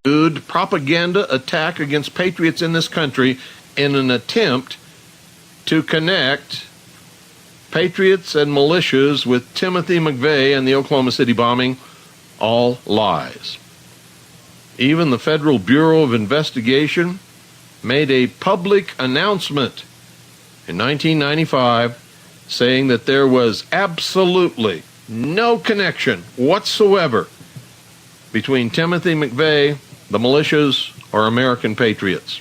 propaganda attack against patriots in this country in an attempt to connect patriots and militias with Timothy McVeigh and the Oklahoma City bombing. All lies. Even the Federal Bureau of Investigation made a public announcement in 1995 saying that there was absolutely no connection whatsoever between Timothy McVeigh, the militias, or American patriots.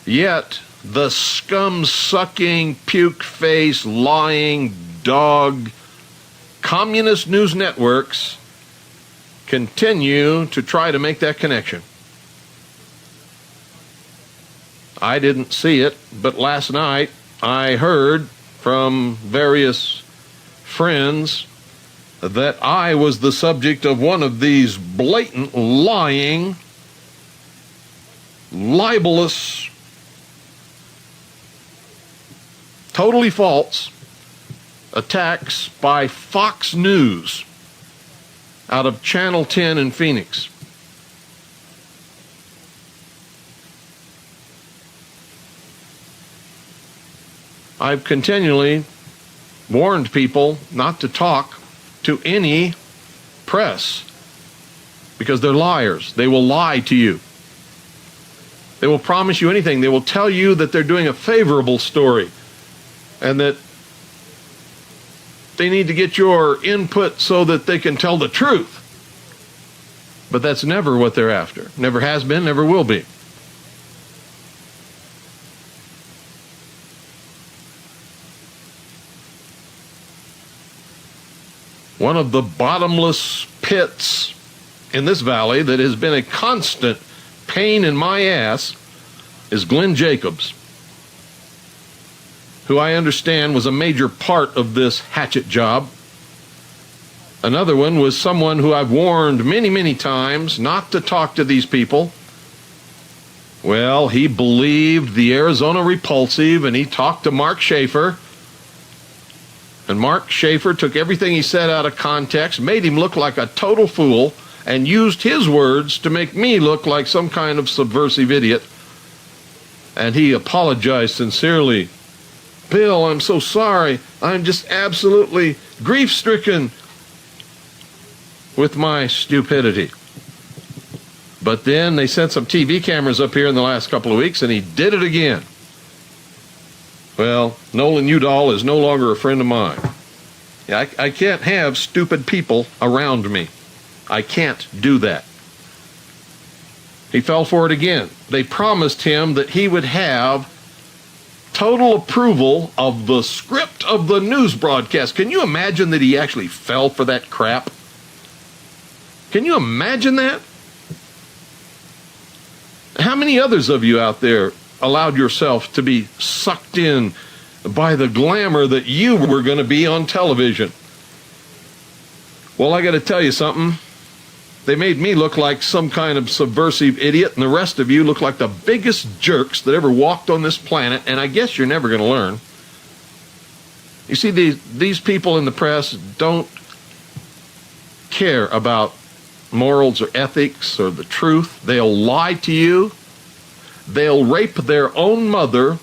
Yet, the scum-sucking, puke-faced, lying, dog, communist news networks continue to try to make that connection. I didn't see it, but last night I heard from various friends that I was the subject of one of these blatant, lying, libelous, totally false attacks by Fox News out of Channel 10 in Phoenix. I've continually warned people not to talk to any press because they're liars. They will lie to you. They will promise you anything. They will tell you that they're doing a favorable story and that they need to get your input so that they can tell the truth. But that's never what they're after. Never has been, never will be. One of the bottomless pits in this valley that has been a constant pain in my ass is Glenn Jacobs, who I understand was a major part of this hatchet job. Another one was someone who I've warned many, many times not to talk to these people. Well, he believed the Arizona Repulsive, and he talked to Mark Schaefer. And Mark Schaefer took everything he said out of context, made him look like a total fool, and used his words to make me look like some kind of subversive idiot. And he apologized sincerely. Bill, I'm so sorry. I'm just absolutely grief-stricken with my stupidity. But then they sent some TV cameras up here in the last couple of weeks, and he did it again. Well, Nolan Udall is no longer a friend of mine. I can't have stupid people around me. I can't do that. He fell for it again. They promised him that he would have total approval of the script of the news broadcast. Can you imagine that he actually fell for that crap? Can you imagine that? How many others of you out there allowed yourself to be sucked in by the glamour that you were going to be on television? Well, I got to tell you something. They made me look like some kind of subversive idiot, and the rest of you look like the biggest jerks that ever walked on this planet, and I guess you're never going to learn. You see, these people in the press don't care about morals or ethics or the truth. They'll lie to you. They'll rape their own mother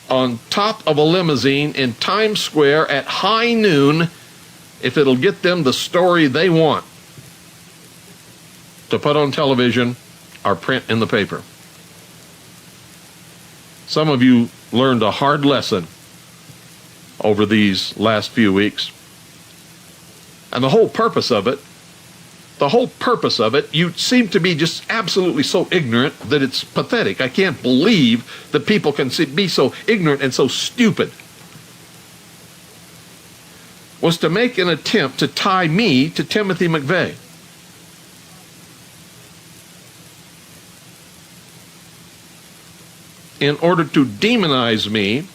on top of a limousine in Times Square at high noon if it'll get them the story they want to put on television or print in the paper. Some of you learned a hard lesson over these last few weeks. And the whole purpose of it, you seem to be just absolutely so ignorant that it's pathetic. I can't believe that people can be so ignorant and so stupid. Was to make an attempt to tie me to Timothy McVeigh. In order to demonize me,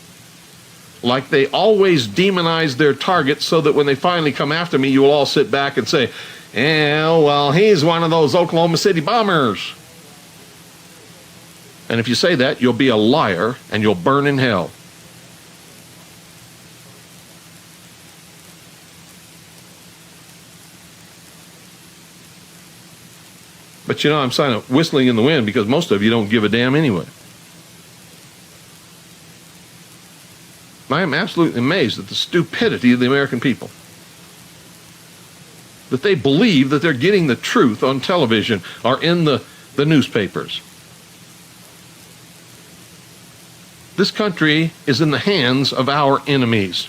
like they always demonize their targets, so that when they finally come after me, you will all sit back and say, yeah, well, he's one of those Oklahoma City bombers. And if you say that, you'll be a liar and you'll burn in hell. But I'm kind of whistling in the wind because most of you don't give a damn anyway. I am absolutely amazed at the stupidity of the American people. That they believe that they're getting the truth on television or in the newspapers. This country is in the hands of our enemies.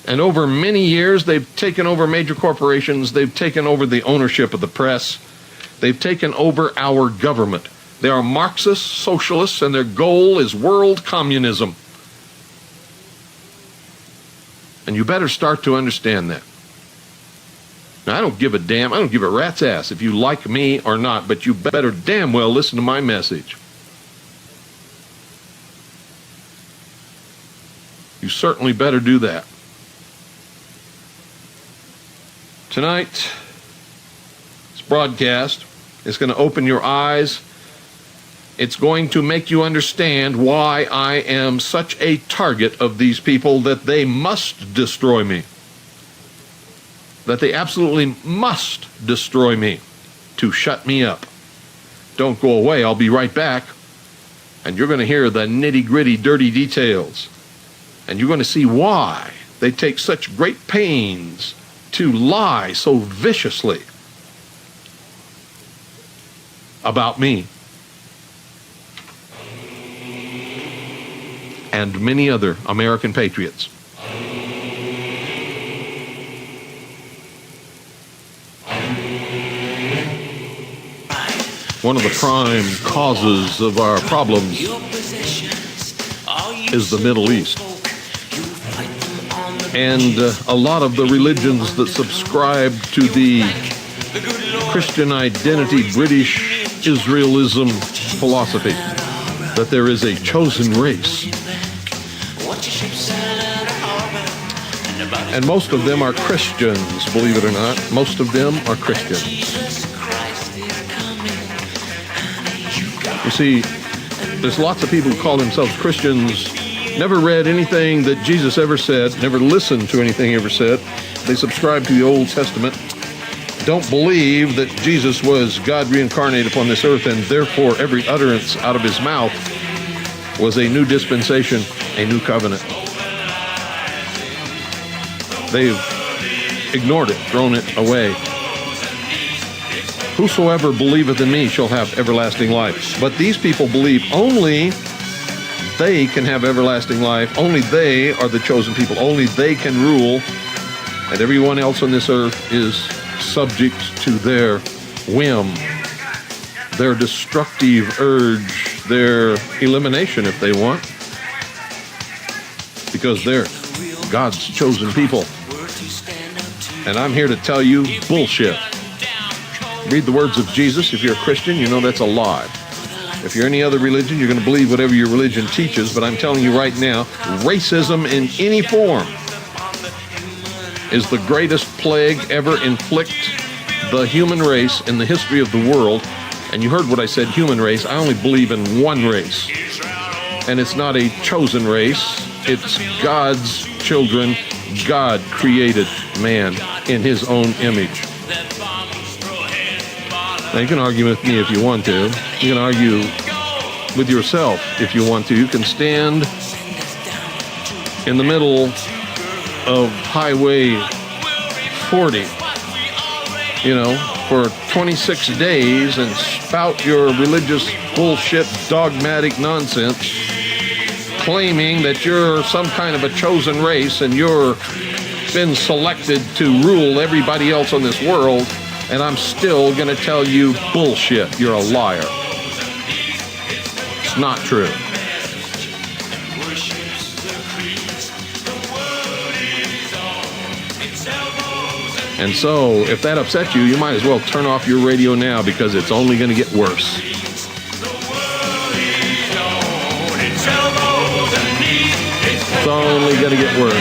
And over many years, they've taken over major corporations. They've taken over the ownership of the press. They've taken over our government. They are Marxist socialists, and their goal is world communism. And you better start to understand that. Now, I don't give a damn. I don't give a rat's ass if you like me or not, but you better damn well listen to my message. You certainly better do that. Tonight, this broadcast is going to open your eyes. It's going to make you understand why I am such a target of these people, that they must destroy me. That they absolutely must destroy me to shut me up. Don't go away. I'll be right back. And you're going to hear the nitty-gritty, dirty details. And you're going to see why they take such great pains to lie so viciously about me and many other American patriots. One of the prime causes of our problems is the Middle East. And a lot of the religions that subscribe to the Christian identity, British Israelism philosophy, that there is a chosen race. And most of them are Christians, believe it or not. Most of them are Christians. You see, there's lots of people who call themselves Christians, never read anything that Jesus ever said, never listened to anything he ever said. They subscribe to the Old Testament, don't believe that Jesus was God reincarnated upon this earth, and therefore every utterance out of his mouth was a new dispensation, a new covenant. They've ignored it, thrown it away. Whosoever believeth in me shall have everlasting life. But these people believe only they can have everlasting life. Only they are the chosen people. Only they can rule. And everyone else on this earth is subject to their whim, their destructive urge, their elimination if they want. Because they're God's chosen people. And I'm here to tell you, bullshit. Read the words of Jesus. If you're a Christian, you know that's a lie. If you're any other religion, you're going to believe whatever your religion teaches. But I'm telling you right now, racism in any form is the greatest plague ever inflict the human race in the history of the world. And you heard what I said, human race. I only believe in one race. And it's not a chosen race. It's God's children. God created man in his own image. Now, you can argue with me if you want to. You can argue with yourself if you want to. You can stand in the middle of Highway 40, for 26 days and spout your religious bullshit, dogmatic nonsense, claiming that you're some kind of a chosen race and you're been selected to rule everybody else on this world. And I'm still going to tell you bullshit. You're a liar. It's not true. And so, if that upsets you, you might as well turn off your radio now, because it's only going to get worse. It's only going to get worse.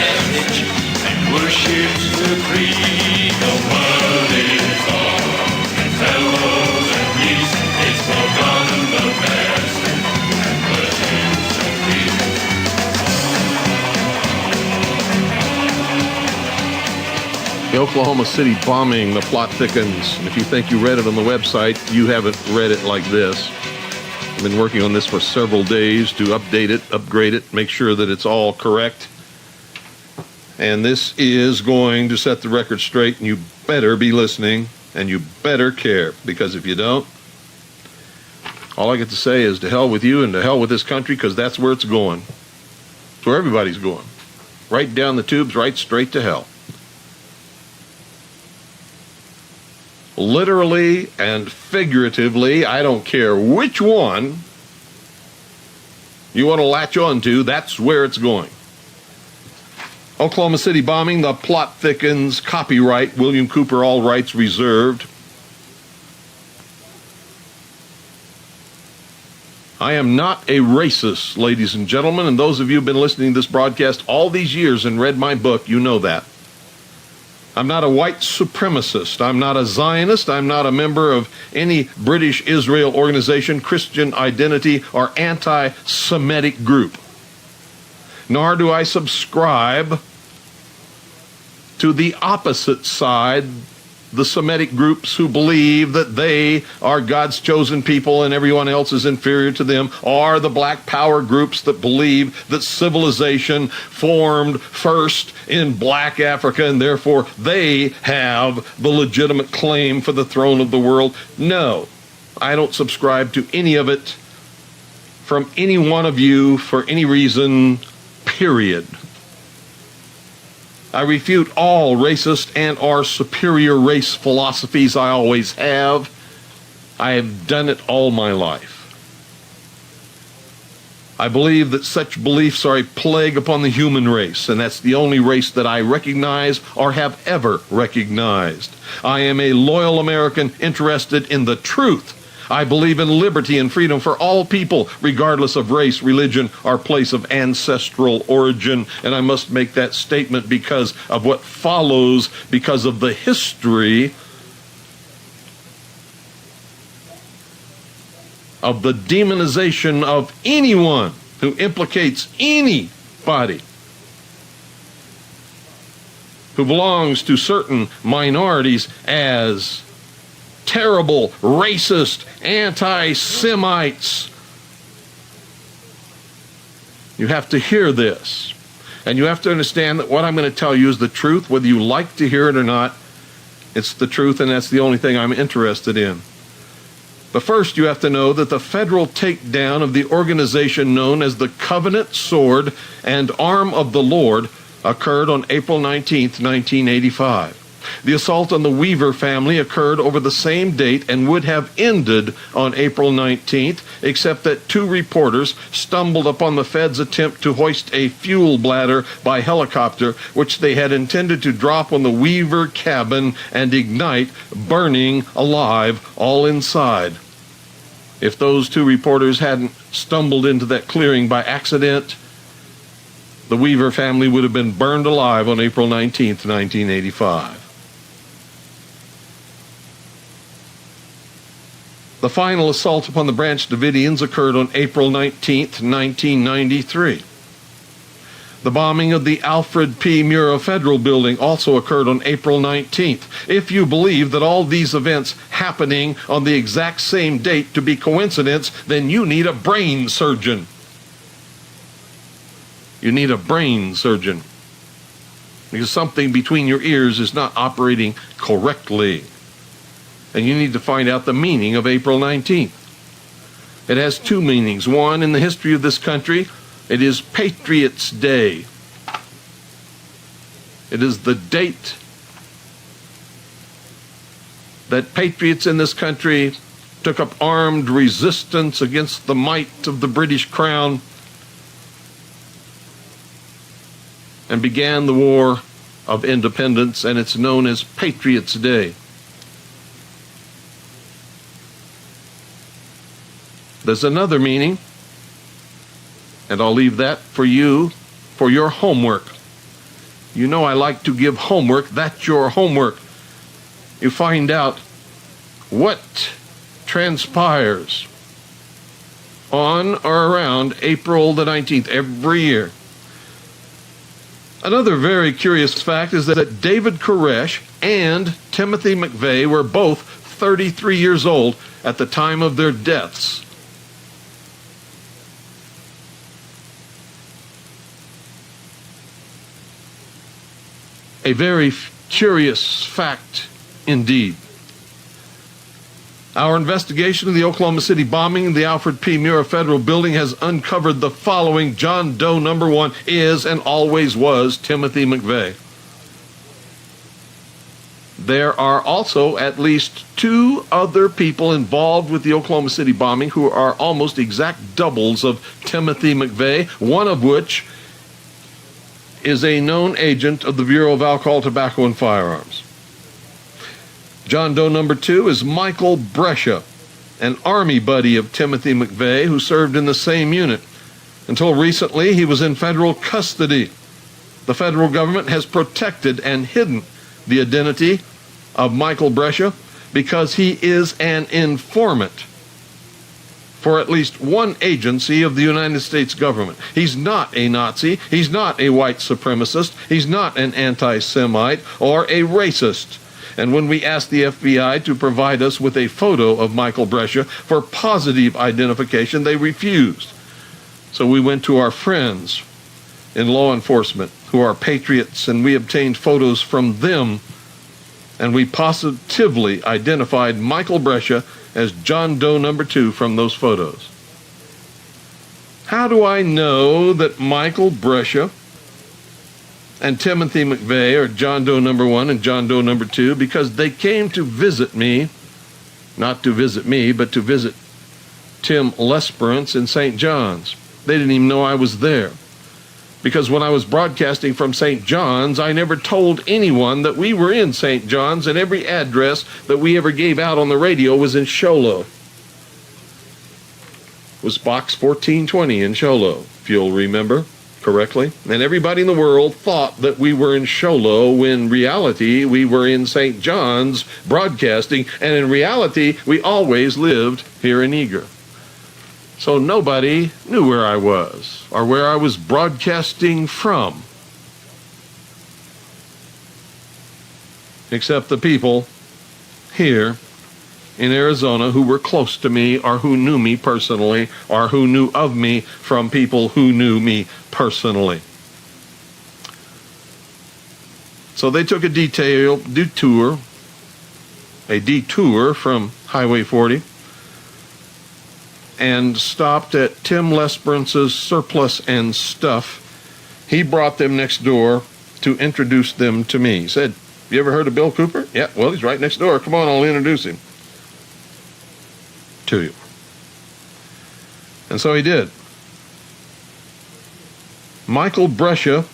The Oklahoma City bombing, the plot thickens. And if you think you read it on the website, you haven't read it like this. I've been working on this for several days to update it, upgrade it, make sure that it's all correct. And this is going to set the record straight, and you better be listening, and you better care, because if you don't, all I get to say is to hell with you and to hell with this country, because that's where it's going. It's where everybody's going. Right down the tubes, right straight to hell. Literally and figuratively, I don't care which one you want to latch on to, that's where it's going. Oklahoma City bombing, the plot thickens, copyright, William Cooper, all rights reserved. I am not a racist, ladies and gentlemen, and those of you who have been listening to this broadcast all these years and read my book, you know that. I'm not a white supremacist. I'm not a Zionist. I'm not a member of any British Israel organization, Christian identity, or anti-Semitic group. Nor do I subscribe to the opposite side, the Semitic groups who believe that they are God's chosen people and everyone else is inferior to them, or the black power groups that believe that civilization formed first in black Africa and therefore they have the legitimate claim for the throne of the world. No, I don't subscribe to any of it from any one of you for any reason, period. I refute all racist and or superior race philosophies. I always have. I have done it all my life. I believe that such beliefs are a plague upon the human race, and that's the only race that I recognize or have ever recognized. I am a loyal American interested in the truth. I believe in liberty and freedom for all people, regardless of race, religion, or place of ancestral origin. And I must make that statement because of what follows, because of the history of the demonization of anyone who implicates anybody who belongs to certain minorities as terrible, racist, anti-Semites. You have to hear this. And you have to understand that what I'm going to tell you is the truth, whether you like to hear it or not. It's the truth, and that's the only thing I'm interested in. But first, you have to know that the federal takedown of the organization known as the Covenant Sword and Arm of the Lord occurred on April 19th, 1985. The assault on the Weaver family occurred over the same date and would have ended on April 19th, except that two reporters stumbled upon the Fed's attempt to hoist a fuel bladder by helicopter, which they had intended to drop on the Weaver cabin and ignite, burning alive all inside. If those two reporters hadn't stumbled into that clearing by accident, the Weaver family would have been burned alive on April 19th, 1985. The final assault upon the Branch Davidians occurred on April 19th, 1993. The bombing of the Alfred P. Murrah Federal Building also occurred on April 19th. If you believe that all these events happening on the exact same date to be coincidence, then you need a brain surgeon. You need a brain surgeon. Because something between your ears is not operating correctly. And you need to find out the meaning of April 19th. It has two meanings. One, in the history of this country, it is Patriots' Day. It is the date that patriots in this country took up armed resistance against the might of the British Crown and began the War of Independence, and it's known as Patriots' Day. There's another meaning, and I'll leave that for you, for your homework. You know I like to give homework. That's your homework. You find out what transpires on or around April the 19th every year. Another very curious fact is that David Koresh and Timothy McVeigh were both 33 years old at the time of their deaths. A very curious fact indeed. Our investigation of the Oklahoma City bombing of the Alfred P. Murrah Federal Building has uncovered the following. John Doe number one is and always was Timothy McVeigh. There are also at least 2 other people involved with the Oklahoma City bombing who are almost exact doubles of Timothy McVeigh, one of which is a known agent of the Bureau of Alcohol, Tobacco, and Firearms. John Doe number 2 is Michael Brescia, an Army buddy of Timothy McVeigh who served in the same unit. Until recently, he was in federal custody. The federal government has protected and hidden the identity of Michael Brescia because he is an informant for at least one agency of the United States government. He's not a Nazi, he's not a white supremacist, he's not an anti-Semite or a racist. And when we asked the FBI to provide us with a photo of Michael Brescia for positive identification, they refused. So we went to our friends in law enforcement who are patriots, and we obtained photos from them, and we positively identified Michael Brescia as John Doe number 2 from those photos. How do I know that Michael Brescia and Timothy McVeigh are John Doe number 1 and John Doe number 2? Because they came to visit me, not to visit me, but to visit Tim Lesperance in St. John's. They didn't even know I was there. Because when I was broadcasting from St. John's, I never told anyone that we were in St. John's, and every address that we ever gave out on the radio was in Show Low. It was Box 1420 in Show Low, if you'll remember correctly. And everybody in the world thought that we were in Show Low, when in reality we were in St. John's broadcasting, and in reality we always lived here in Eager. So nobody knew where I was or where I was broadcasting from, except the people here in Arizona who were close to me or who knew me personally or who knew of me from people who knew me personally. So they took a detour from Highway 40 and stopped at Tim Lesperance's Surplus and Stuff. He brought them next door to introduce them to me. He said, "You ever heard of Bill Cooper?" "Yeah, well, he's right next door. Come on, I'll introduce him to you." And so he did. Michael Brescia,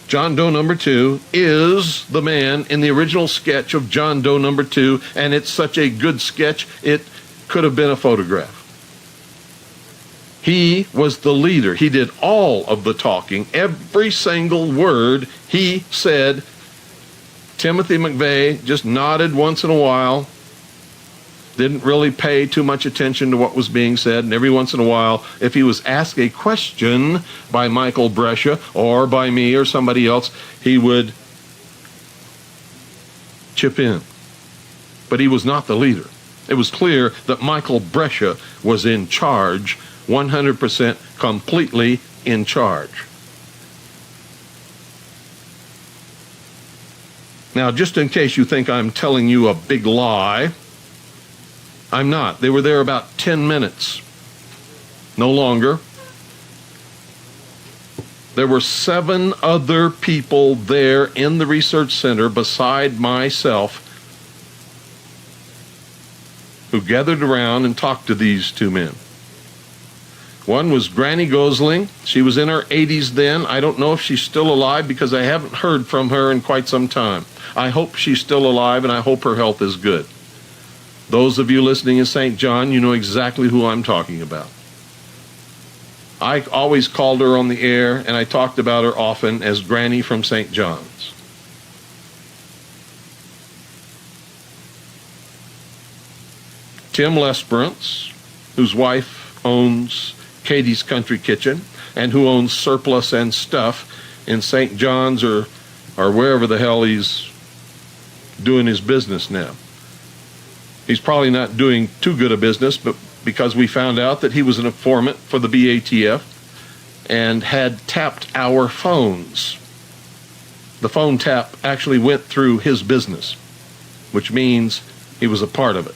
John Doe number 2, is the man in the original sketch of John Doe number 2, and it's such a good sketch, it could have been a photograph. He was the leader. He did all of the talking. Every single word he said. Timothy McVeigh just nodded once in a while, didn't really pay too much attention to what was being said, and every once in a while, if he was asked a question by Michael Brescia or by me or somebody else, he would chip in. But he was not the leader. It was clear that Michael Brescia was in charge, 100% completely in charge. Now, just in case you think I'm telling you a big lie, I'm not. They were there about 10 minutes, no longer. There were 7 other people there in the research center beside myself who gathered around and talked to these 2 men. One was Granny Gosling. She was in her 80s then. I don't know if she's still alive because I haven't heard from her in quite some time. I hope she's still alive, and I hope her health is good. Those of you listening in St. John, you know exactly who I'm talking about. I always called her on the air, and I talked about her often as Granny from St. John's. Tim Lesperance, whose wife owns Katie's Country Kitchen and who owns Surplus and Stuff in St. John's or or wherever the hell he's doing his business now. He's probably not doing too good a business, but because we found out that he was an informant for the BATF and had tapped our phones. The phone tap actually went through his business, which means he was a part of it.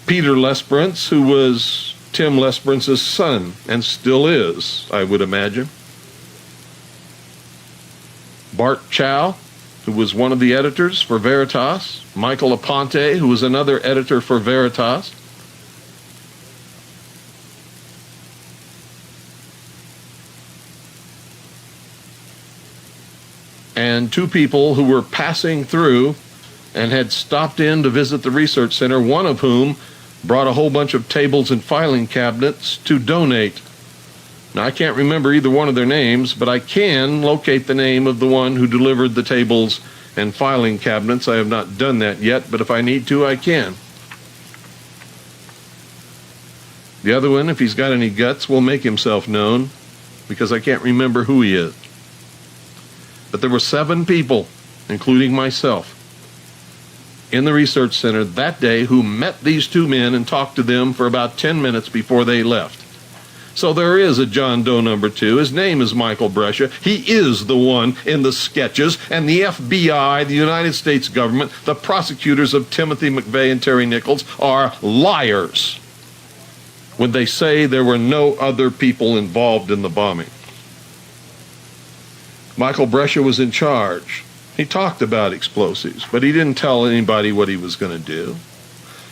Peter Lesperance, who was Tim Lesperance's son, and still is, I would imagine. Bart Chow, who was one of the editors for Veritas. Michael Aponte, who was another editor for Veritas. And two people who were passing through and had stopped in to visit the research center, one of whom brought a whole bunch of tables and filing cabinets to donate. Now, I can't remember either one of their names, but I can locate the name of the one who delivered the tables and filing cabinets. I have not done that yet, but if I need to, I can. The other one, if he's got any guts, will make himself known, because I can't remember who he is. But there were 7 people, including myself, in the research center that day who met these 2 men and talked to them for about 10 minutes before they left. So there is a John Doe number 2. His name is Michael Brescia. He is the one in the sketches, and the FBI, the United States government, the prosecutors of Timothy McVeigh and Terry Nichols are liars when they say there were no other people involved in the bombing. Michael Brescia was in charge. He talked about explosives, but he didn't tell anybody what he was going to do.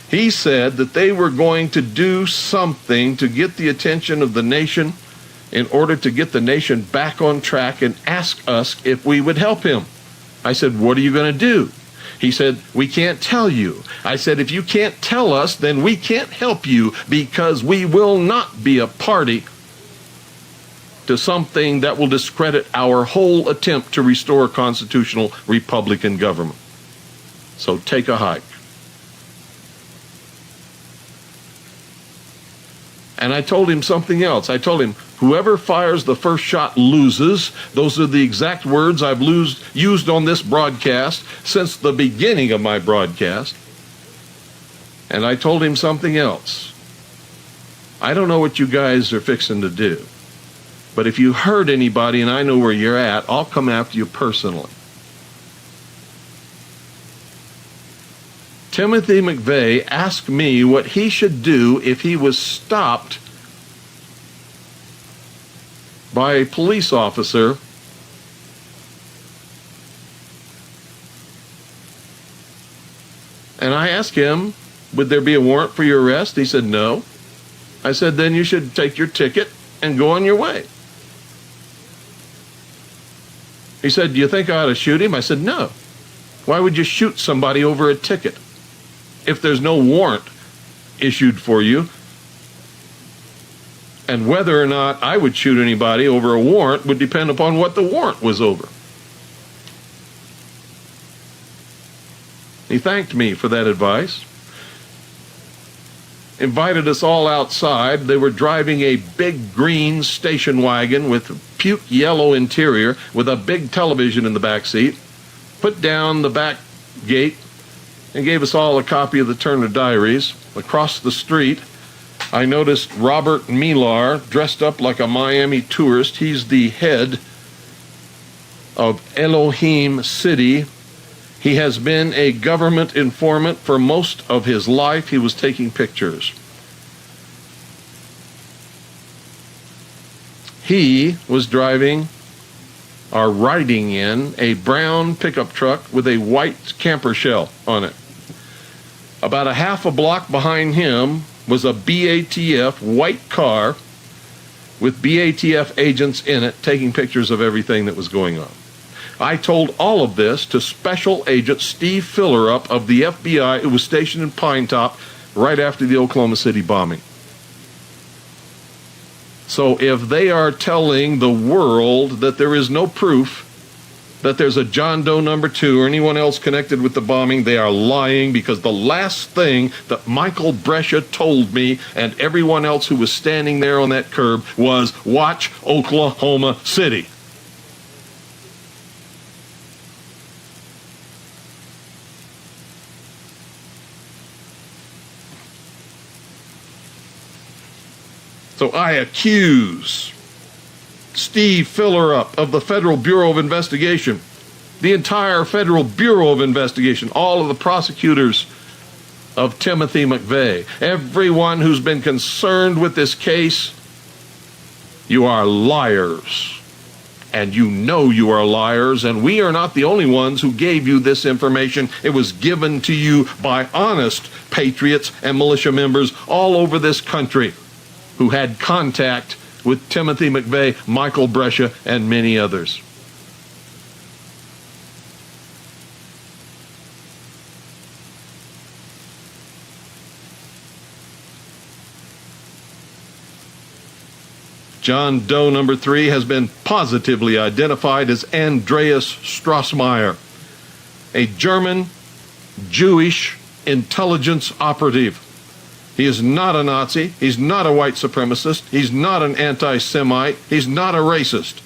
He said that they were going to do something to get the attention of the nation in order to get the nation back on track and ask us if we would help him. I said, what are you going to do? He said, we can't tell you. I said, if you can't tell us, then we can't help you, because we will not be a party to something that will discredit our whole attempt to restore constitutional Republican government. So take a hike. And I told him something else. I told him, whoever fires the first shot loses. Those are the exact words I've used on this broadcast since the beginning of my broadcast. And I told him something else. I don't know what you guys are fixing to do, but if you hurt anybody and I know where you're at, I'll come after you personally. Timothy McVeigh asked me what he should do if he was stopped by a police officer and I asked him, would there be a warrant for your arrest? He said, no. I said, then you should take your ticket and go on your way. He said, do you think I ought to shoot him? I said, no. Why would you shoot somebody over a ticket if there's no warrant issued for you? And whether or not I would shoot anybody over a warrant would depend upon what the warrant was over. He thanked me for that advice. Invited us all outside. They were driving a big green station wagon with puke yellow interior with a big television in the back seat. Put down the back gate and gave us all a copy of the Turner Diaries. Across the street, I noticed Robert Millar dressed up like a Miami tourist. He's the head of Elohim City. He has been a government informant for most of his life. He was taking pictures. He was driving or riding in a brown pickup truck with a white camper shell on it. About a half a block behind him was a BATF white car with BATF agents in it taking pictures of everything that was going on. I told all of this to Special Agent Steve Fillerup of the FBI, who was stationed in Pine Top right after the Oklahoma City bombing. So if they are telling the world that there is no proof that there's a John Doe number 2 or anyone else connected with the bombing, they are lying, because the last thing that Michael Brescia told me and everyone else who was standing there on that curb was, watch Oklahoma City. So I accuse Steve Fillerup of the Federal Bureau of Investigation, the entire Federal Bureau of Investigation, all of the prosecutors of Timothy McVeigh, everyone who's been concerned with this case. You are liars. And you know you are liars, and we are not the only ones who gave you this information. It was given to you by honest patriots and militia members all over this country who had contact with Timothy McVeigh, Michael Brescia, and many others. John Doe number 3 has been positively identified as Andreas Strassmeyer, a German Jewish intelligence operative. He is not a Nazi. He's not a white supremacist. He's not an anti-Semite. He's not a racist.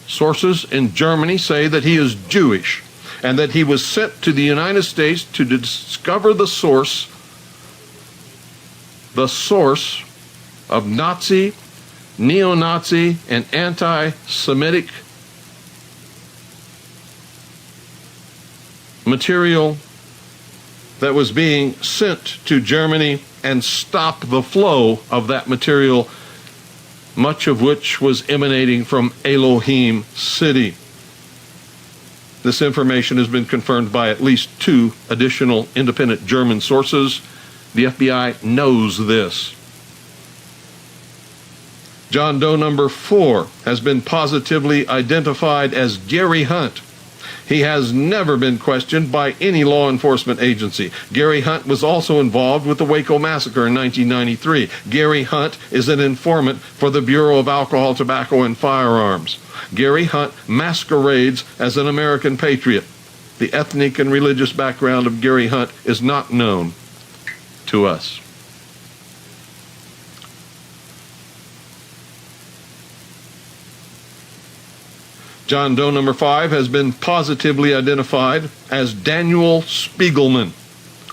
Sources in Germany say that he is Jewish and that he was sent to the United States to discover the source of Nazi, neo-Nazi, and anti-Semitic material that was being sent to Germany and stop the flow of that material, much of which was emanating from Elohim City. This information has been confirmed by at least 2 additional independent German sources. The FBI knows this. John Doe number 4 has been positively identified as Gary Hunt. He has never been questioned by any law enforcement agency. Gary Hunt was also involved with the Waco massacre in 1993. Gary Hunt is an informant for the Bureau of Alcohol, Tobacco, and Firearms. Gary Hunt masquerades as an American patriot. The ethnic and religious background of Gary Hunt is not known to us. John Doe number 5 has been positively identified as Daniel Spiegelman,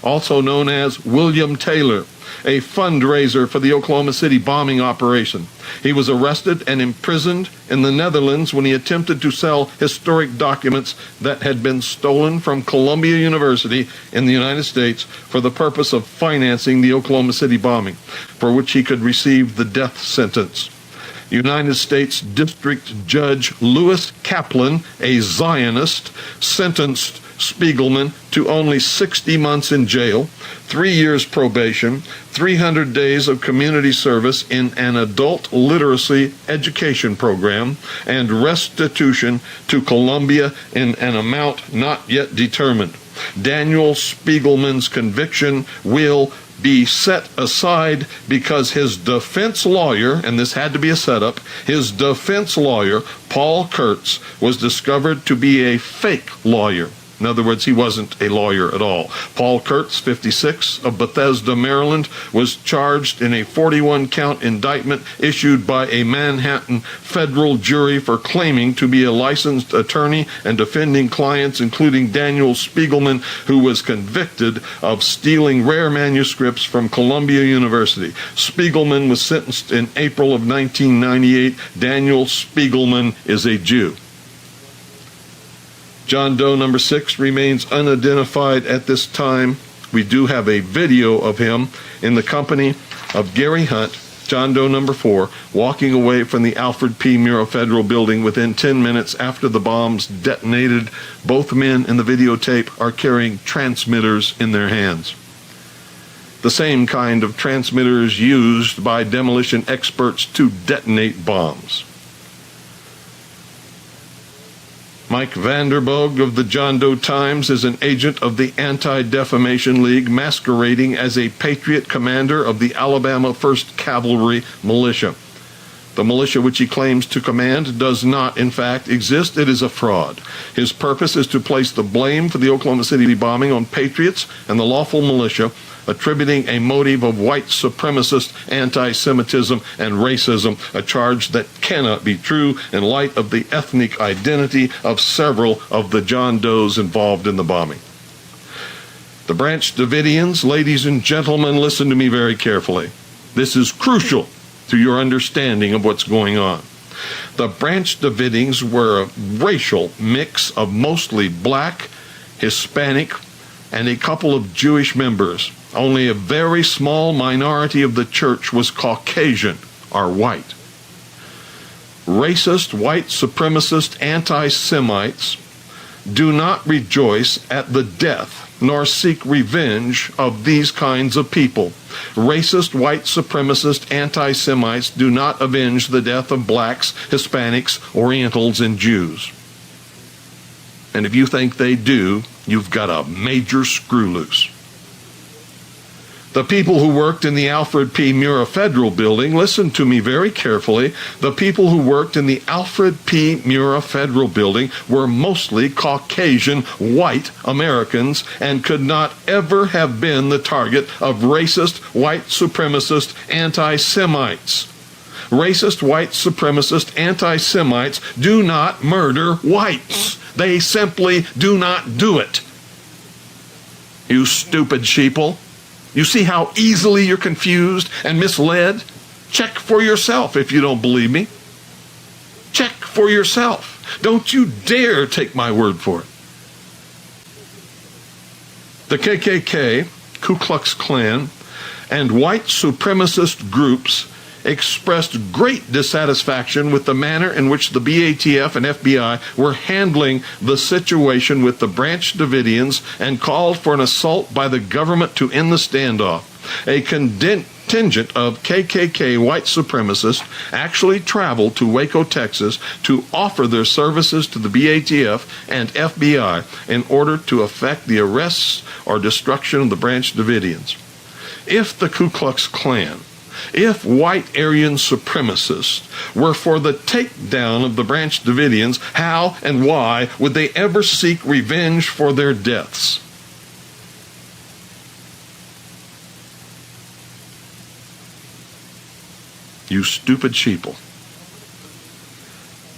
also known as William Taylor, a fundraiser for the Oklahoma City bombing operation. He was arrested and imprisoned in the Netherlands when he attempted to sell historic documents that had been stolen from Columbia University in the United States for the purpose of financing the Oklahoma City bombing, for which he could receive the death sentence. United States District Judge Lewis Kaplan, a Zionist, sentenced Spiegelman to only 60 months in jail, 3 years probation, 300 days of community service in an adult literacy education program, and restitution to Columbia in an amount not yet determined. Daniel Spiegelman's conviction will be set aside because his defense lawyer, and this had to be a setup, his defense lawyer, Paul Kurtz, was discovered to be a fake lawyer. In other words, he wasn't a lawyer at all. Paul Kurtz, 56, of Bethesda, Maryland, was charged in a 41-count indictment issued by a Manhattan federal jury for claiming to be a licensed attorney and defending clients, including Daniel Spiegelman, who was convicted of stealing rare manuscripts from Columbia University. Spiegelman was sentenced in April of 1998. Daniel Spiegelman is a Jew. John Doe number 6 remains unidentified at this time. We do have a video of him in the company of Gary Hunt, John Doe number 4, walking away from the Alfred P. Murrah Federal Building within 10 minutes after the bombs detonated. Both men in the videotape are carrying transmitters in their hands. The same kind of transmitters used by demolition experts to detonate bombs. Mike Vanderboog of the John Doe Times is an agent of the Anti-Defamation League masquerading as a patriot commander of the Alabama 1st Cavalry Militia. The militia which he claims to command does not, in fact, exist. It is a fraud. His purpose is to place the blame for the Oklahoma City bombing on patriots and the lawful militia, attributing a motive of white supremacist anti-Semitism and racism, a charge that cannot be true in light of the ethnic identity of several of the John Does involved in the bombing. The Branch Davidians, ladies and gentlemen, listen to me very carefully. This is crucial to your understanding of what's going on. The Branch Davidians were a racial mix of mostly black, Hispanic, and a couple of Jewish members. Only a very small minority of the church was Caucasian or white. Racist, white supremacist anti-Semites do not rejoice at the death nor seek revenge of these kinds of people. Racist, white supremacist anti-Semites do not avenge the death of blacks, Hispanics, Orientals, and Jews. And if you think they do, you've got a major screw loose. The people who worked in the Alfred P. Murrah Federal Building, listen to me very carefully, the people who worked in the Alfred P. Murrah Federal Building were mostly Caucasian white Americans and could not ever have been the target of racist, white supremacist anti-Semites. Racist, white supremacist anti-Semites do not murder whites. They simply do not do it. You stupid sheeple. You see how easily you're confused and misled? Check for yourself if you don't believe me. Check for yourself. Don't you dare take my word for it. The KKK, Ku Klux Klan, and white supremacist groups expressed great dissatisfaction with the manner in which the BATF and FBI were handling the situation with the Branch Davidians and called for an assault by the government to end the standoff. A contingent of KKK white supremacists actually traveled to Waco, Texas to offer their services to the BATF and FBI in order to effect the arrests or destruction of the Branch Davidians. If the Ku Klux Klan, if white Aryan supremacists were for the takedown of the Branch Davidians, how and why would they ever seek revenge for their deaths? You stupid sheeple.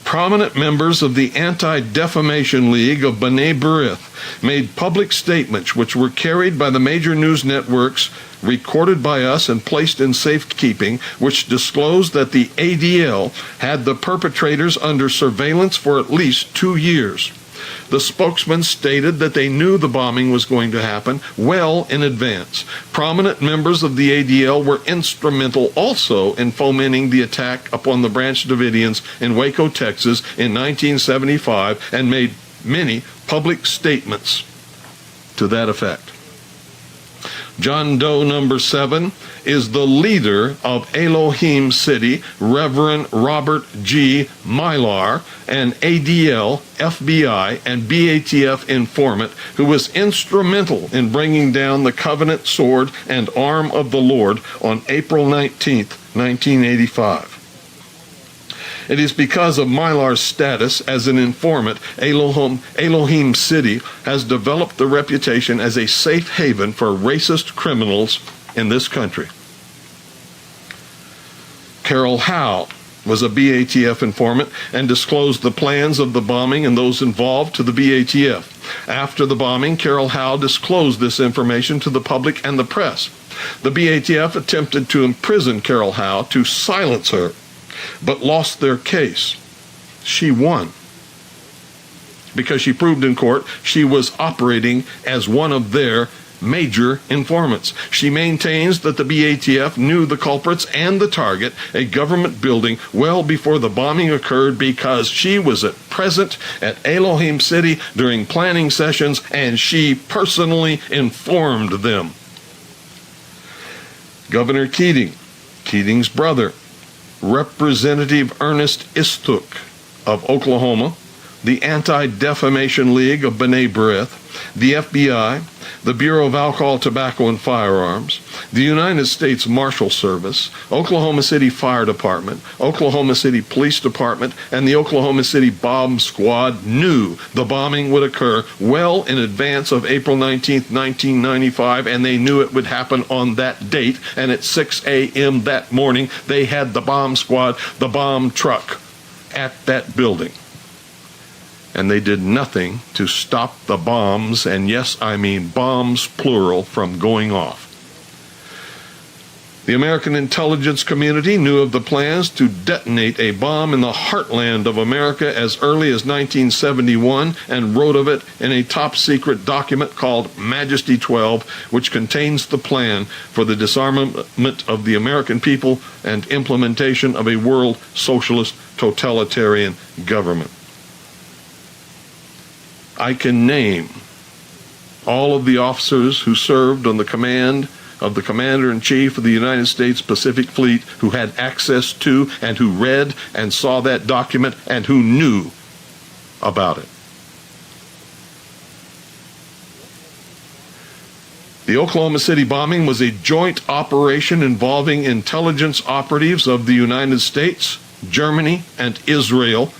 Prominent members of the Anti-Defamation League of B'nai B'rith made public statements which were carried by the major news networks, recorded by us and placed in safekeeping, which disclosed that the ADL had the perpetrators under surveillance for at least 2 years. The spokesman stated that they knew the bombing was going to happen well in advance. Prominent members of the ADL were instrumental also in fomenting the attack upon the Branch Davidians in Waco, Texas in 1975 and made many public statements to that effect. John Doe number 7 is the leader of Elohim City, Reverend Robert G. Mylar, an ADL, FBI, and BATF informant who was instrumental in bringing down the Covenant Sword and Arm of the Lord on April 19, 1985. It is because of Mylar's status as an informant, Elohim City has developed the reputation as a safe haven for racist criminals in this country. Carol Howe was a BATF informant and disclosed the plans of the bombing and those involved to the BATF. After the bombing, Carol Howe disclosed this information to the public and the press. The BATF attempted to imprison Carol Howe to silence her, but lost their case. She won because she proved in court she was operating as one of their major informants. She maintains that the BATF knew the culprits and the target, a government building, well before the bombing occurred because she was present at Elohim City during planning sessions and she personally informed them. Governor Keating's brother, Representative Ernest Istuk of Oklahoma, the Anti-Defamation League of B'nai B'rith, the FBI, the Bureau of Alcohol, Tobacco, and Firearms, the United States Marshal Service, Oklahoma City Fire Department, Oklahoma City Police Department, and the Oklahoma City Bomb Squad knew the bombing would occur well in advance of April 19, 1995, and they knew it would happen on that date, and at 6 a.m. that morning, they had the bomb squad, the bomb truck, at that building. and they did nothing to stop the bombs, and yes, I mean bombs plural, from going off. The American intelligence community knew of the plans to detonate a bomb in the heartland of America as early as 1971 and wrote of it in a top-secret document called Majesty 12, which contains the plan for the disarmament of the American people and implementation of a world socialist totalitarian government. I can name all of the officers who served on the command of the Commander-in-Chief of the United States Pacific Fleet, who had access to and who read and saw that document and who knew about it. The Oklahoma City bombing was a joint operation involving intelligence operatives of the United States, Germany, and Israel.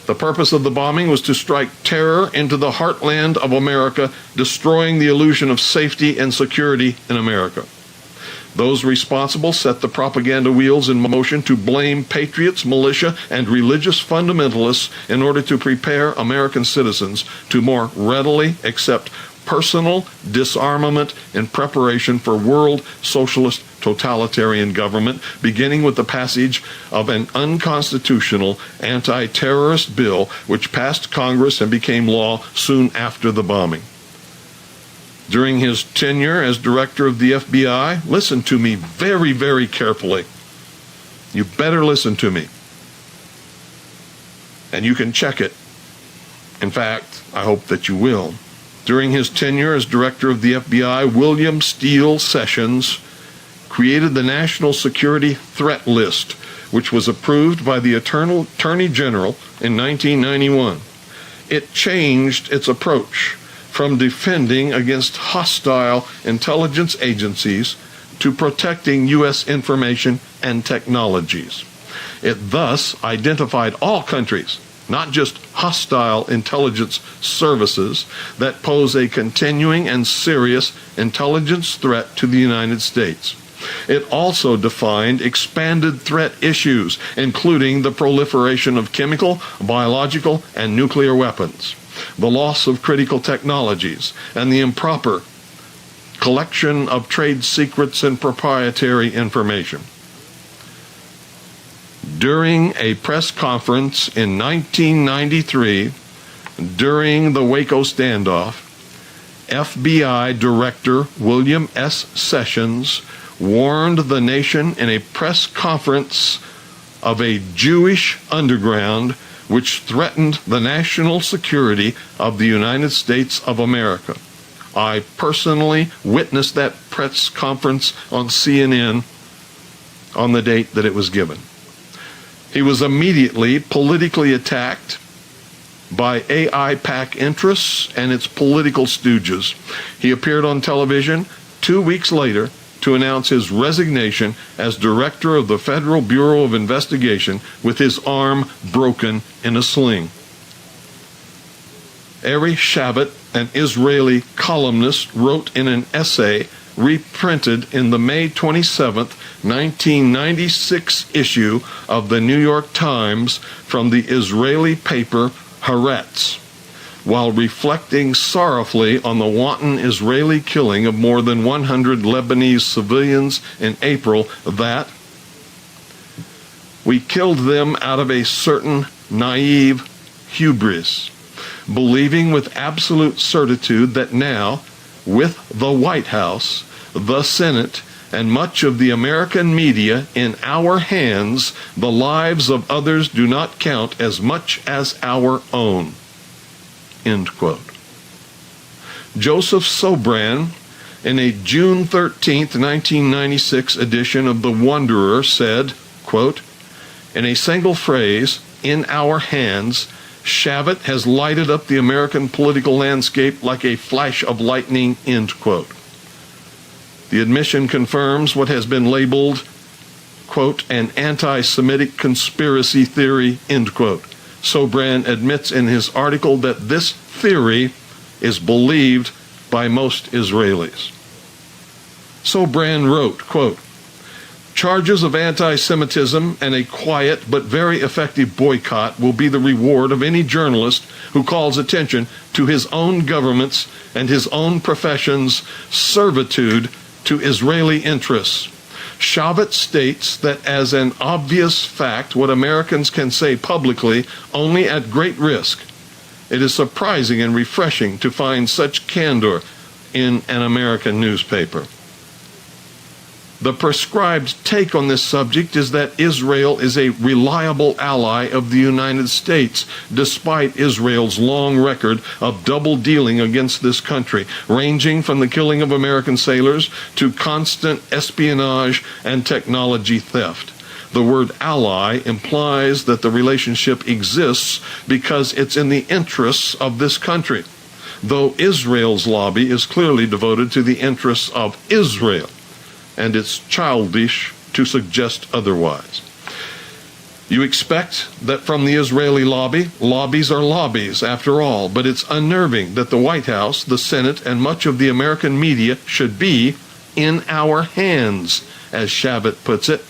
The purpose of the bombing was to strike terror into the heartland of America, destroying the illusion of safety and security in America. Those responsible set the propaganda wheels in motion to blame patriots, militia, and religious fundamentalists in order to prepare American citizens to more readily accept personal disarmament in preparation for world socialist totalitarian government, beginning with the passage of an unconstitutional anti-terrorist bill which passed Congress and became law soon after the bombing. During his tenure as director of the FBI, listen to me very, very carefully. You better listen to me. And you can check it. In fact, I hope that you will. During his tenure as director of the FBI, William Steele Sessions created the National Security Threat List, which was approved by the Attorney General in 1991. It changed its approach from defending against hostile intelligence agencies to protecting U.S. information and technologies. It thus identified all countries, not just hostile intelligence services, that pose a continuing and serious intelligence threat to the United States. It also defined expanded threat issues, including the proliferation of chemical, biological, and nuclear weapons, the loss of critical technologies, and the improper collection of trade secrets and proprietary information. During a press conference in 1993, during the Waco standoff, FBI Director William S. Sessions warned the nation in a press conference of a Jewish underground which threatened the national security of the United States of America. I personally witnessed that press conference on CNN on the date that it was given. He was immediately politically attacked by AIPAC interests and its political stooges. He appeared on television 2 weeks later to announce his resignation as director of the Federal Bureau of Investigation with his arm broken in a sling. Eri Shabbat, an Israeli columnist, wrote in an essay reprinted in the May 27, 1996 issue of the New York Times from the Israeli paper Haaretz, while reflecting sorrowfully on the wanton Israeli killing of more than 100 Lebanese civilians in April, that we killed them out of a certain naive hubris, believing with absolute certitude that now, with the White House, the Senate, and much of the American media in our hands, the lives of others do not count as much as our own. End quote. Joseph Sobran, in a June 13, 1996 edition of The Wanderer, said, quote, in a single phrase, in our hands, Shabbat has lighted up the American political landscape like a flash of lightning, end quote. The admission confirms what has been labeled, quote, an anti-Semitic conspiracy theory, end quote. Sobran admits in his article that this theory is believed by most Israelis. Sobran wrote, quote, Charges of anti-Semitism and a quiet but very effective boycott will be the reward of any journalist who calls attention to his own government's and his own profession's servitude to Israeli interests. Shavit states that as an obvious fact, what Americans can say publicly only at great risk. It is surprising and refreshing to find such candor in an American newspaper. The prescribed take on this subject is that Israel is a reliable ally of the United States, despite Israel's long record of double dealing against this country, ranging from the killing of American sailors to constant espionage and technology theft. The word ally implies that the relationship exists because it's in the interests of this country, though Israel's lobby is clearly devoted to the interests of Israel, and it's childish to suggest otherwise. You expect that from the Israeli lobby. Lobbies are lobbies, after all, but it's unnerving that the White House, the Senate, and much of the American media should be in our hands, as Shavit puts it.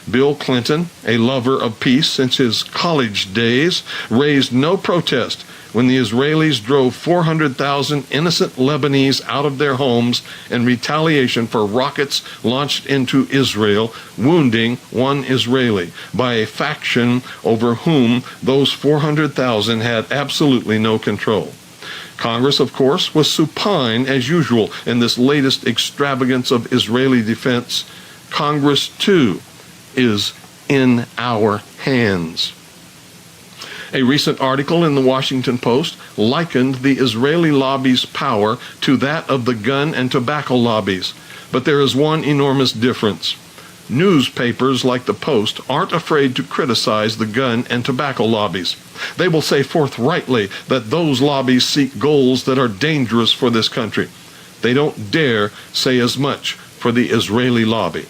Bill Clinton, a lover of peace since his college days, raised no protest when the Israelis drove 400,000 innocent Lebanese out of their homes in retaliation for rockets launched into Israel, wounding one Israeli by a faction over whom those 400,000 had absolutely no control. Congress, of course, was supine as usual in this latest extravagance of Israeli defense. Congress, too, is in our hands. A recent article in the Washington Post likened the Israeli lobby's power to that of the gun and tobacco lobbies. But there is one enormous difference. Newspapers like the Post aren't afraid to criticize the gun and tobacco lobbies. They will say forthrightly that those lobbies seek goals that are dangerous for this country. They don't dare say as much for the Israeli lobby.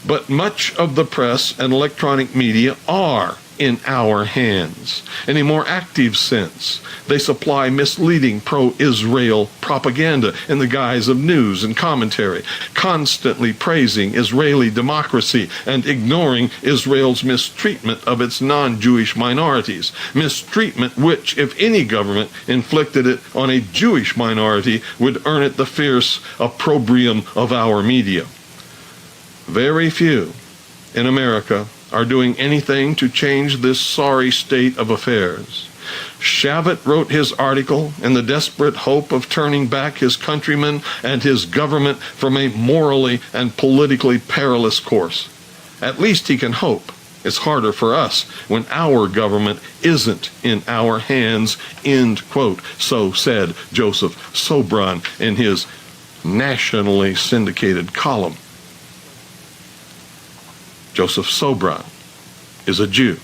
But much of the press and electronic media are in our hands. In a more active sense, they supply misleading pro-Israel propaganda in the guise of news and commentary, constantly praising Israeli democracy and ignoring Israel's mistreatment of its non-Jewish minorities, mistreatment which, if any government inflicted it on a Jewish minority, would earn it the fierce opprobrium of our media. Very few in America are doing anything to change this sorry state of affairs. Shavit wrote his article in the desperate hope of turning back his countrymen and his government from a morally and politically perilous course. At least he can hope. It's harder for us when our government isn't in our hands, end quote. So said Joseph Sobran in his nationally syndicated column. Joseph Sobran is a Jew.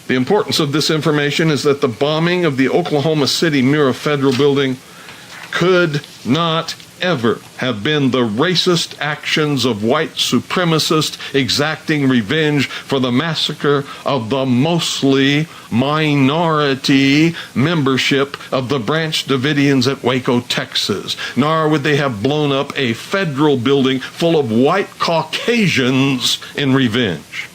The importance of this information is that the bombing of the Oklahoma City Mira Federal Building could not ever have been the racist actions of white supremacists exacting revenge for the massacre of the mostly minority membership of the Branch Davidians at Waco, Texas. Nor would they have blown up a federal building full of white Caucasians in revenge.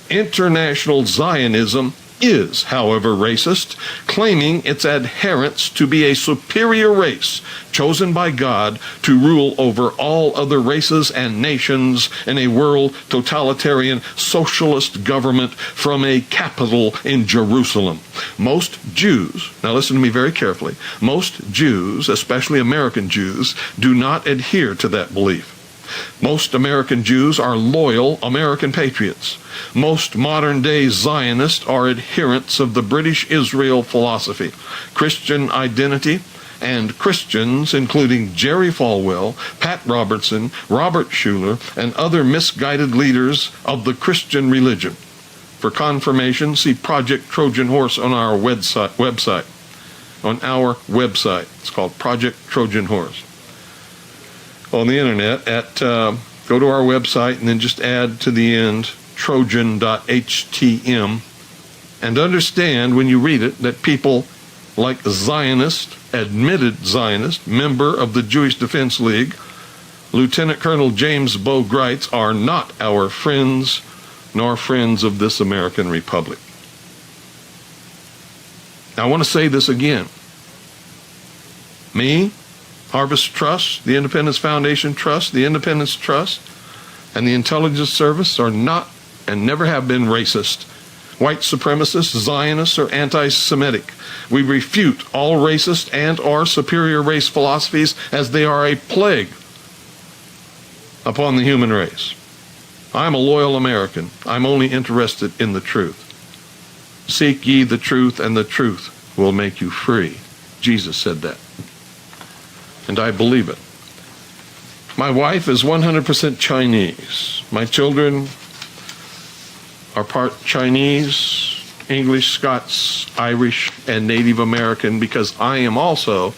International Zionism is, however, racist, claiming its adherents to be a superior race chosen by God to rule over all other races and nations in a world totalitarian socialist government from a capital in Jerusalem. Most Jews, now listen to me very carefully, most Jews, especially American Jews, do not adhere to that belief. Most American Jews are loyal American patriots. Most modern-day Zionists are adherents of the British Israel philosophy, Christian identity, and Christians, including Jerry Falwell, Pat Robertson, Robert Schuller, and other misguided leaders of the Christian religion. For confirmation, see Project Trojan Horse on our website. On our website. It's called Project Trojan Horse. On the internet go to our website and then just add to the end trojan.htm, and understand when you read it that people like Zionist, admitted Zionist, member of the Jewish Defense League, Lieutenant Colonel James Bougrites are not our friends, nor friends of this American Republic. Now, I want to say this again. Me, Harvest Trust, the Independence Foundation Trust, the Independence Trust, and the Intelligence Service are not and never have been racist, white supremacist, Zionist, or anti-Semitic. We refute all racist and or superior race philosophies as they are a plague upon the human race. I'm a loyal American. I'm only interested in the truth. Seek ye the truth, and the truth will make you free. Jesus said that. And I believe it. My wife is 100% Chinese. My children are part Chinese, English, Scots, Irish, and Native American, because I am also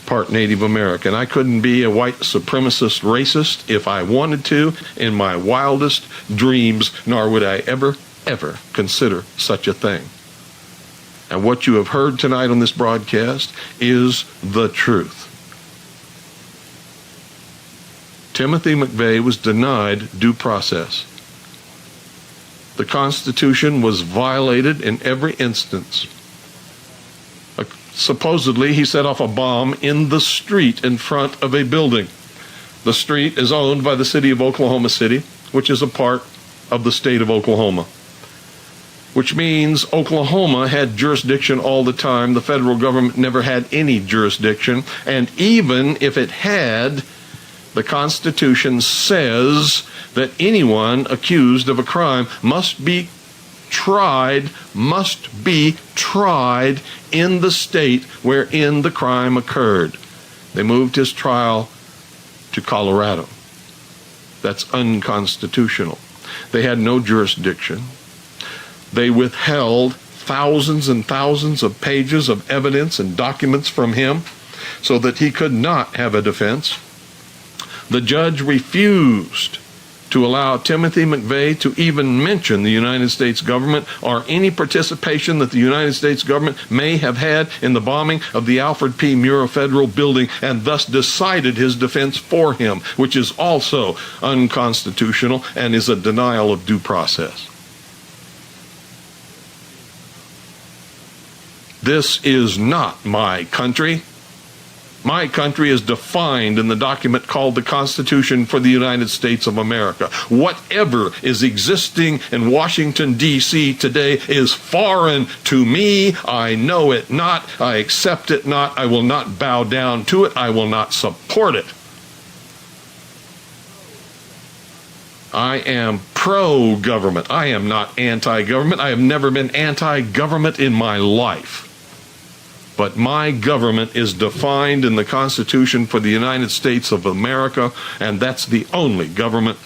part Native American. I couldn't be a white supremacist racist if I wanted to in my wildest dreams, nor would I ever consider such a thing. And what you have heard tonight on this broadcast is the truth. Timothy McVeigh was denied due process. The Constitution was violated in every instance. Supposedly, he set off a bomb in the street in front of a building. The street is owned by the city of Oklahoma City, which is a part of the state of Oklahoma, which means Oklahoma had jurisdiction all the time. The federal government never had any jurisdiction. And even if it had, the Constitution says that anyone accused of a crime must be tried in the state wherein the crime occurred. They moved his trial to Colorado. That's unconstitutional. They had no jurisdiction. They withheld thousands and thousands of pages of evidence and documents from him so that he could not have a defense. The judge refused to allow Timothy McVeigh to even mention the United States government or any participation that the United States government may have had in the bombing of the Alfred P. Murrah Federal Building, and thus decided his defense for him, which is also unconstitutional and is a denial of due process. This is not my country. My country is defined in the document called the Constitution for the United States of America. Whatever is existing in Washington, D.C. today is foreign to me. I know it not. I accept it not. I will not bow down to it. I will not support it. I am pro-government. I am not anti-government. I have never been anti-government in my life. But my government is defined in the Constitution for the United States of America, and that's the only government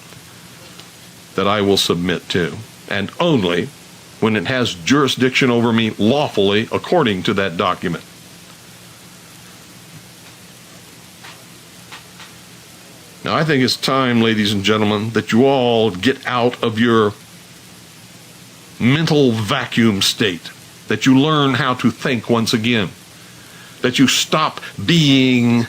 that I will submit to, and only when it has jurisdiction over me lawfully according to that document. Now, I think it's time, ladies and gentlemen, that you all get out of your mental vacuum state, that you learn how to think once again, that you stop being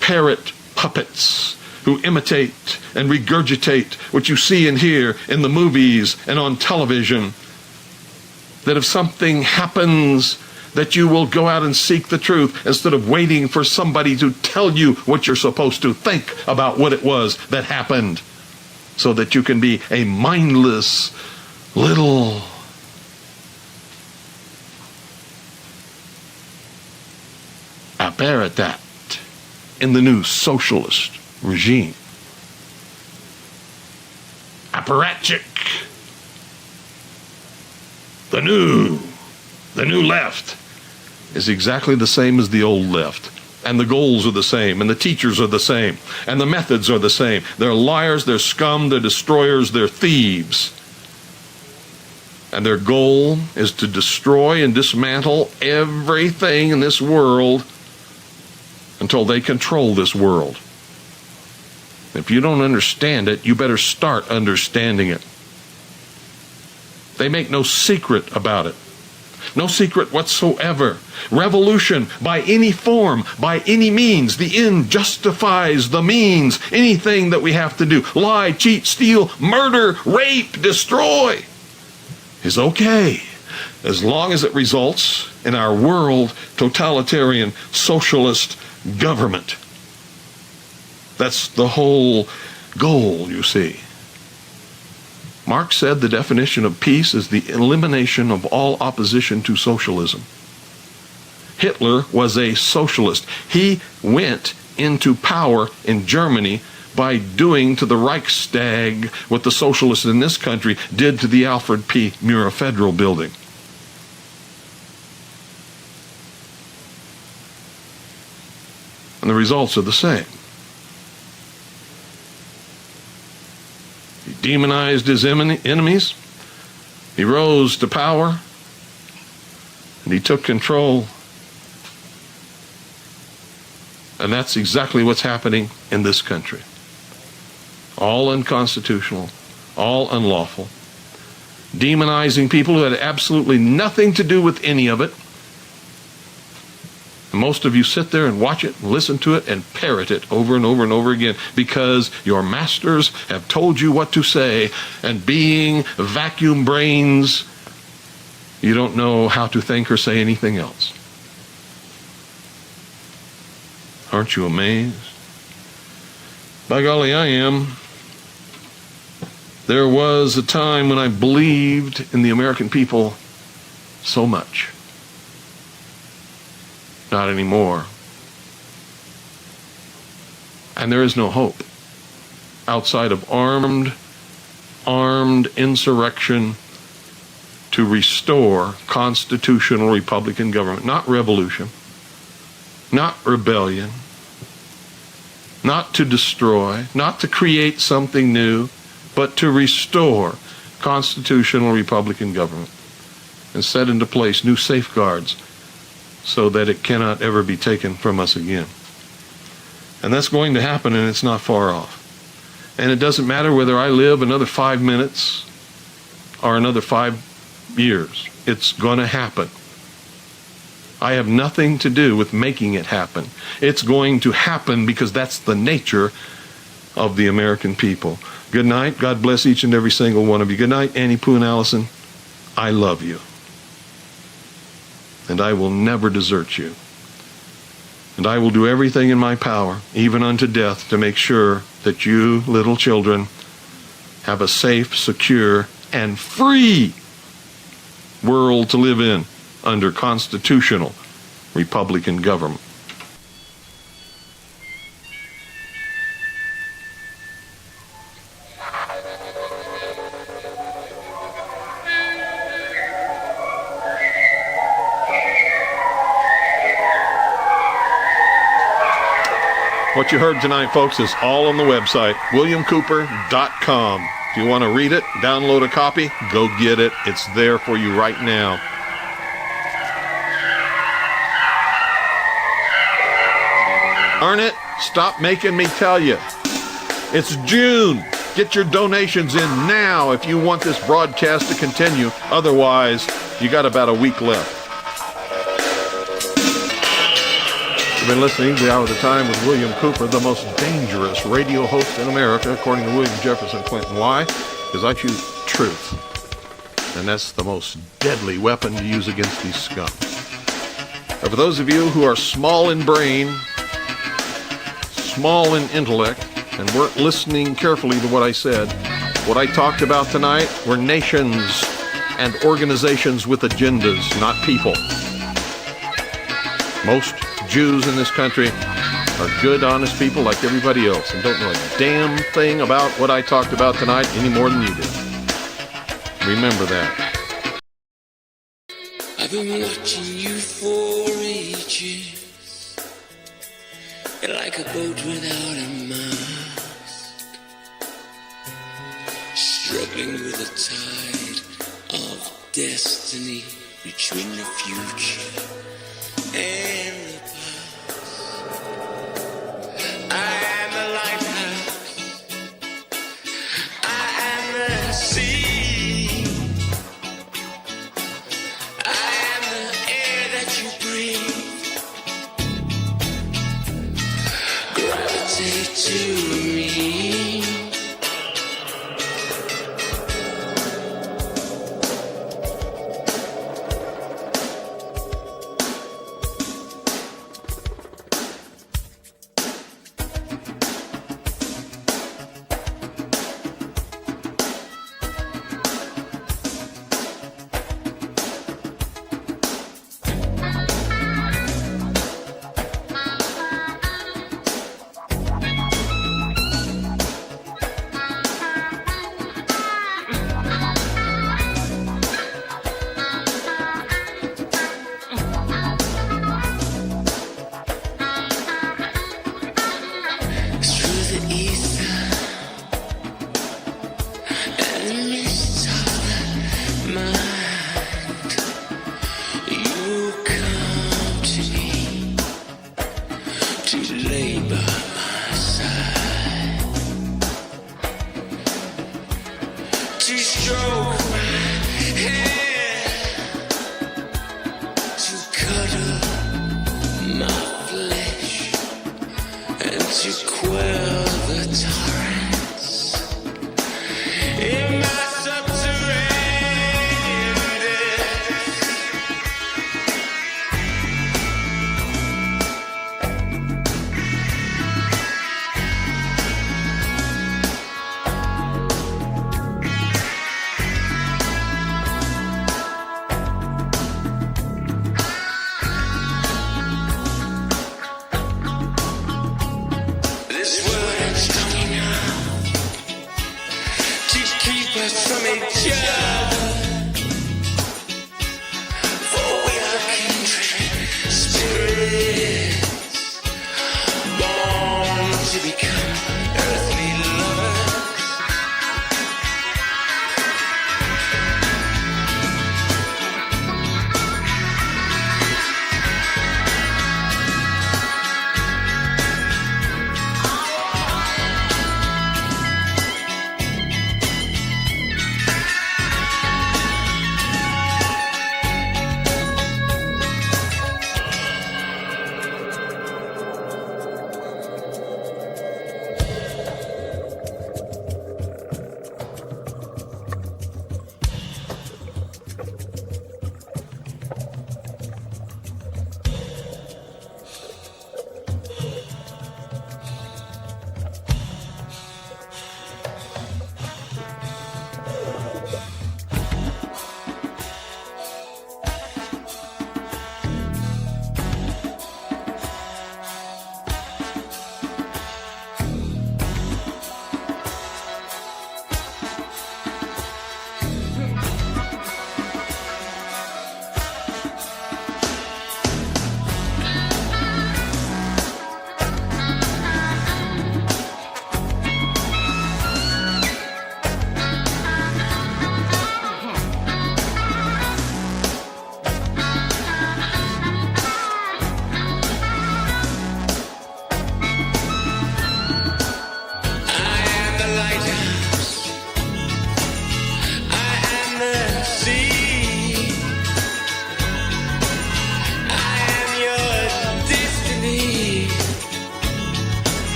parrot puppets who imitate and regurgitate what you see and hear in the movies and on television, that if something happens, that you will go out and seek the truth instead of waiting for somebody to tell you what you're supposed to think about what it was that happened, so that you can be a mindless little apparat in the new socialist regime. Apparatchik. The new left is exactly the same as the old left. And the goals are the same, and the teachers are the same, and the methods are the same. They're liars, they're scum, they're destroyers, they're thieves. And their goal is to destroy and dismantle everything in this world until they control this world. If you don't understand it, you better start understanding it. They make no secret about it. No secret whatsoever. Revolution by any form, by any means. The end justifies the means. Anything that we have to do, lie, cheat, steal, murder, rape, destroy, is okay, as long as it results in our world totalitarian socialist government. That's the whole goal, you see. Marx said the definition of peace is the elimination of all opposition to socialism. Hitler was a socialist. He went into power in Germany by doing to the Reichstag what the socialists in this country did to the Alfred P. Murrah Federal Building. And the results are the same. He demonized his enemies. He rose to power. And he took control. And that's exactly what's happening in this country. All unconstitutional, all unlawful. Demonizing people who had absolutely nothing to do with any of it. And most of you sit there and watch it and listen to it and parrot it over and over and over again because your masters have told you what to say, and being vacuum brains, you don't know how to think or say anything else. Aren't you amazed? By golly, I am. There was a time when I believed in the American people so much. Not anymore. And there is no hope outside of armed insurrection to restore constitutional Republican government. Not revolution, not rebellion, not to destroy, not to create something new, but to restore constitutional Republican government and set into place new safeguards so that it cannot ever be taken from us again. And that's going to happen, and it's not far off. And it doesn't matter whether I live another 5 minutes or another 5 years. It's going to happen. I have nothing to do with making it happen. It's going to happen because that's the nature of the American people. Good night. God bless each and every single one of you. Good night, Annie, Pooh, and Allison. I love you. And I will never desert you. And I will do everything in my power, even unto death, to make sure that you, little children, have a safe, secure, and free world to live in under constitutional Republican government. What you heard tonight, folks, is all on the website, williamcooper.com. If you want to read it, download a copy, go get it. It's there for you right now. Earn it. Stop making me tell you. It's June. Get your donations in now if you want this broadcast to continue. Otherwise, you got about a week left. You've been listening to The Hour of the Time with William Cooper, the most dangerous radio host in America, according to William Jefferson Clinton. Why? Because I choose truth. And that's the most deadly weapon to use against these scum. And for those of you who are small in brain, small in intellect, and weren't listening carefully to what I said, what I talked about tonight were nations and organizations with agendas, not people. Most Jews in this country are good, honest people like everybody else and don't know a damn thing about what I talked about tonight any more than you do. Remember that. I've been watching you for ages, like a boat without a mast, struggling with the tide of destiny between the future and the past. I am the lighthouse, I am the sea, I am to cuddle my flesh and to quell the torrents in my subterranean depths. This world ain't strong enough to keep us from each other. For we are kindred spirits, born to become earthly lovers.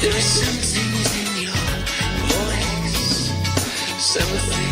There is something within your voice, something